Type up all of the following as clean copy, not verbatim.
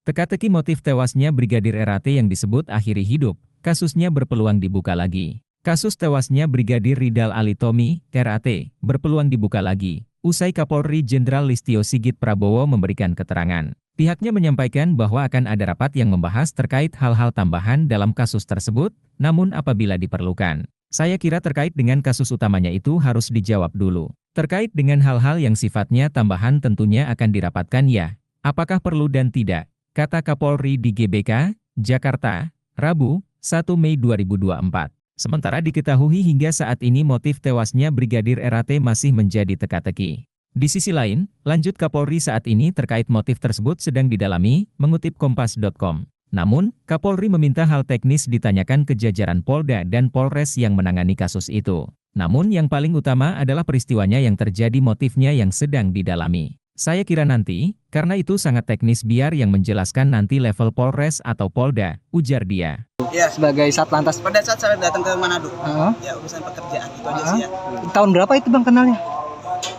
Teka-teki motif tewasnya Brigadir RAT yang disebut akhiri hidup, kasusnya berpeluang dibuka lagi. Kasus tewasnya Brigadir Ridal Alitomi, RAT, berpeluang dibuka lagi. Usai Kapolri Jenderal Listio Sigit Prabowo memberikan keterangan. Pihaknya menyampaikan bahwa akan ada rapat yang membahas terkait hal-hal tambahan dalam kasus tersebut, namun apabila diperlukan. Saya kira terkait dengan kasus utamanya itu harus dijawab dulu. Terkait dengan hal-hal yang sifatnya tambahan tentunya akan dirapatkan ya. Apakah perlu dan tidak? Kata Kapolri di GBK, Jakarta, Rabu, 1 Mei 2024. Sementara diketahui hingga saat ini motif tewasnya Brigadir RAT masih menjadi teka-teki. Di sisi lain, lanjut Kapolri saat ini terkait motif tersebut sedang didalami, mengutip Kompas.com. Namun, Kapolri meminta hal teknis ditanyakan ke jajaran Polda dan Polres yang menangani kasus itu. Namun yang paling utama adalah peristiwanya yang terjadi motifnya yang sedang didalami. Saya kira nanti, karena itu sangat teknis biar yang menjelaskan nanti level Polres atau Polda, ujar dia. Ya, Sebagai Satlantas. pada saat saya datang ke Manado, ya urusan pekerjaan itu aja sih ya. Tahun berapa itu Bang kenalnya?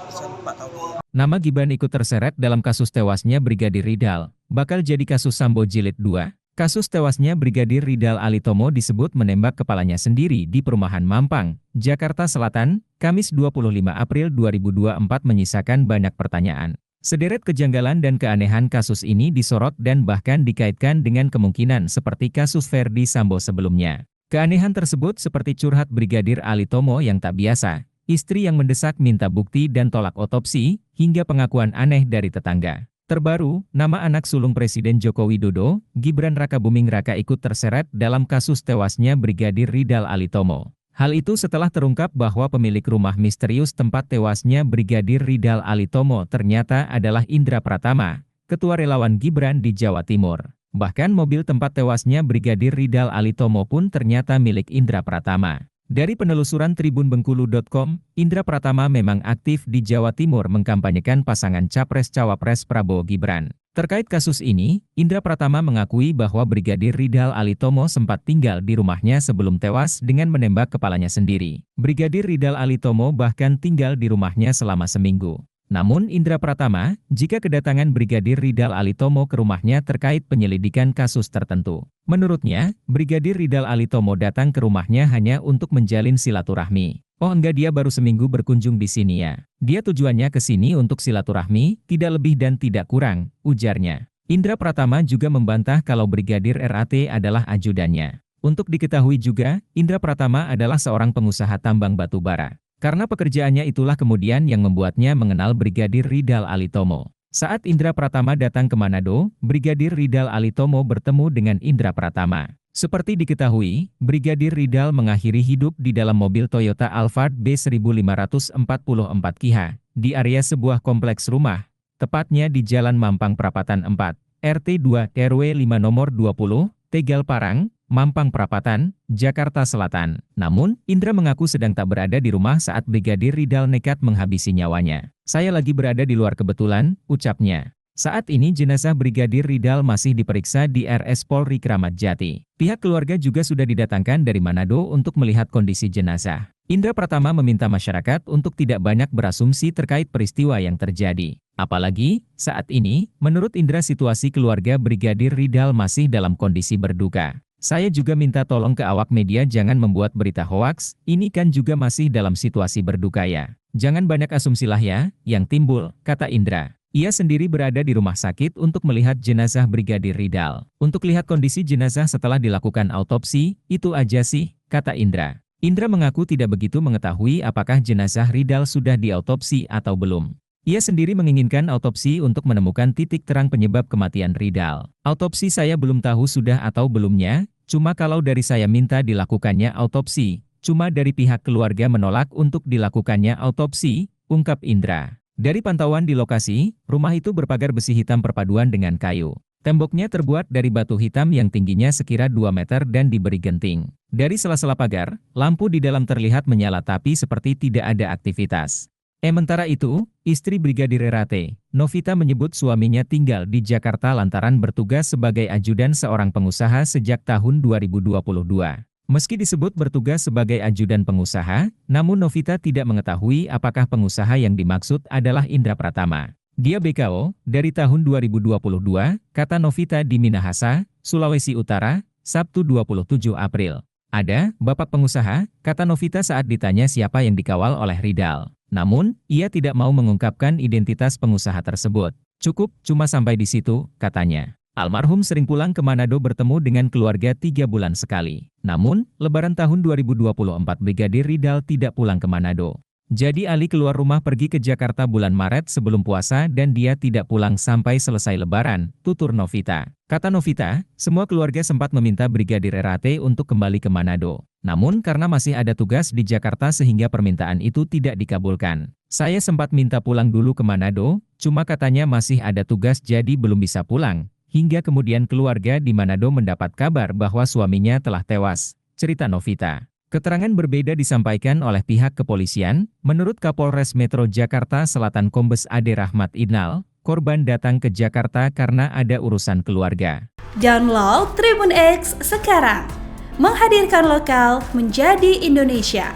Bisa 4 tahun ya. Nama Gibran ikut terseret dalam kasus tewasnya Brigadir Ridal, bakal jadi kasus Sambo Jilid 2. Kasus tewasnya Brigadir Ridal Alitomo disebut menembak kepalanya sendiri di perumahan Mampang, Jakarta Selatan, Kamis 25 April 2024 menyisakan banyak pertanyaan. Sederet kejanggalan dan keanehan kasus ini disorot dan bahkan dikaitkan dengan kemungkinan seperti kasus Ferdi Sambo sebelumnya. Keanehan tersebut seperti curhat Brigadir Alitomo yang tak biasa, istri yang mendesak minta bukti dan tolak otopsi, hingga pengakuan aneh dari tetangga. Terbaru, nama anak sulung Presiden Joko Widodo, Gibran Rakabuming Raka ikut terseret dalam kasus tewasnya Brigadir Ridal Alitomo. Hal itu setelah terungkap bahwa pemilik rumah misterius tempat tewasnya Brigadir Ridal Alitomo ternyata adalah Indra Pratama, ketua relawan Gibran di Jawa Timur. Bahkan mobil tempat tewasnya Brigadir Ridal Alitomo pun ternyata milik Indra Pratama. Dari penelusuran tribunbengkulu.com, Indra Pratama memang aktif di Jawa Timur mengkampanyekan pasangan Capres-Cawapres Prabowo Gibran. Terkait kasus ini, Indra Pratama mengakui bahwa Brigadir Ridal Alitomo sempat tinggal di rumahnya sebelum tewas dengan menembak kepalanya sendiri. Brigadir Ridal Alitomo bahkan tinggal di rumahnya selama seminggu. Namun Indra Pratama, jika kedatangan Brigadir Ridal Alitomo ke rumahnya terkait penyelidikan kasus tertentu. Menurutnya, Brigadir Ridal Alitomo datang ke rumahnya hanya untuk menjalin silaturahmi. Oh enggak, dia baru seminggu berkunjung di sini ya. Dia tujuannya ke sini untuk silaturahmi, tidak lebih dan tidak kurang, ujarnya. Indra Pratama juga membantah kalau Brigadir RAT adalah ajudannya. Untuk diketahui juga, Indra Pratama adalah seorang pengusaha tambang batu bara. Karena pekerjaannya itulah kemudian yang membuatnya mengenal Brigadir Ridal Alitomo. Saat Indra Pratama datang ke Manado, Brigadir Ridal Alitomo bertemu dengan Indra Pratama. Seperti diketahui, Brigadir Ridal mengakhiri hidup di dalam mobil Toyota Alphard B1544 KIHA, di area sebuah kompleks rumah, tepatnya di Jalan Mampang Prapatan 4, RT 2 RW 5 nomor 20, Tegal Parang, Mampang Prapatan, Jakarta Selatan. Namun, Indra mengaku sedang tak berada di rumah saat Brigadir Ridal nekat menghabisi nyawanya. Saya lagi berada di luar kebetulan, ucapnya. Saat ini jenazah Brigadir Ridal masih diperiksa di RS Polri Kramat Jati. Pihak keluarga juga sudah didatangkan dari Manado untuk melihat kondisi jenazah. Indra Pratama meminta masyarakat untuk tidak banyak berasumsi terkait peristiwa yang terjadi. Apalagi, saat ini, menurut Indra situasi keluarga Brigadir Ridal masih dalam kondisi berduka. Saya juga minta tolong ke awak media jangan membuat berita hoaks, ini kan juga masih dalam situasi berduka ya. Jangan banyak asumsilah ya, yang timbul, kata Indra. Ia sendiri berada di rumah sakit untuk melihat jenazah Brigadir Ridal. Untuk lihat kondisi jenazah setelah dilakukan autopsi, itu aja sih, kata Indra. Indra mengaku tidak begitu mengetahui apakah jenazah Ridal sudah diautopsi atau belum. Ia sendiri menginginkan autopsi untuk menemukan titik terang penyebab kematian Ridal. Autopsi saya belum tahu sudah atau belumnya, cuma kalau dari saya minta dilakukannya autopsi, cuma dari pihak keluarga menolak untuk dilakukannya autopsi, ungkap Indra. Dari pantauan di lokasi, rumah itu berpagar besi hitam perpaduan dengan kayu. Temboknya terbuat dari batu hitam yang tingginya sekira 2 meter dan diberi genting. Dari sela-sela pagar, lampu di dalam terlihat menyala tapi seperti tidak ada aktivitas. Sementara itu, istri Brigadir RAT, Novita menyebut suaminya tinggal di Jakarta lantaran bertugas sebagai ajudan seorang pengusaha sejak tahun 2022. Meski disebut bertugas sebagai ajudan pengusaha, namun Novita tidak mengetahui apakah pengusaha yang dimaksud adalah Indra Pratama. Dia BKO dari tahun 2022, kata Novita di Minahasa, Sulawesi Utara, Sabtu 27 April. Ada, Bapak pengusaha, kata Novita saat ditanya siapa yang dikawal oleh Ridal. Namun, ia tidak mau mengungkapkan identitas pengusaha tersebut. Cukup, cuma sampai di situ, katanya. Almarhum sering pulang ke Manado bertemu dengan keluarga 3 bulan sekali. Namun, Lebaran tahun 2024 Brigadir Ridal tidak pulang ke Manado. Jadi Ali keluar rumah pergi ke Jakarta bulan Maret sebelum puasa dan dia tidak pulang sampai selesai Lebaran, tutur Novita. Kata Novita, semua keluarga sempat meminta Brigadir RAT untuk kembali ke Manado. Namun karena masih ada tugas di Jakarta sehingga permintaan itu tidak dikabulkan. Saya sempat minta pulang dulu ke Manado, cuma katanya masih ada tugas jadi belum bisa pulang. Hingga kemudian keluarga di Manado mendapat kabar bahwa suaminya telah tewas, cerita Novita. Keterangan berbeda disampaikan oleh pihak kepolisian. Menurut Kapolres Metro Jakarta Selatan Kombes Ade Rahmat Idnal, korban datang ke Jakarta karena ada urusan keluarga. Download Tribun X sekarang, menghadirkan lokal menjadi Indonesia.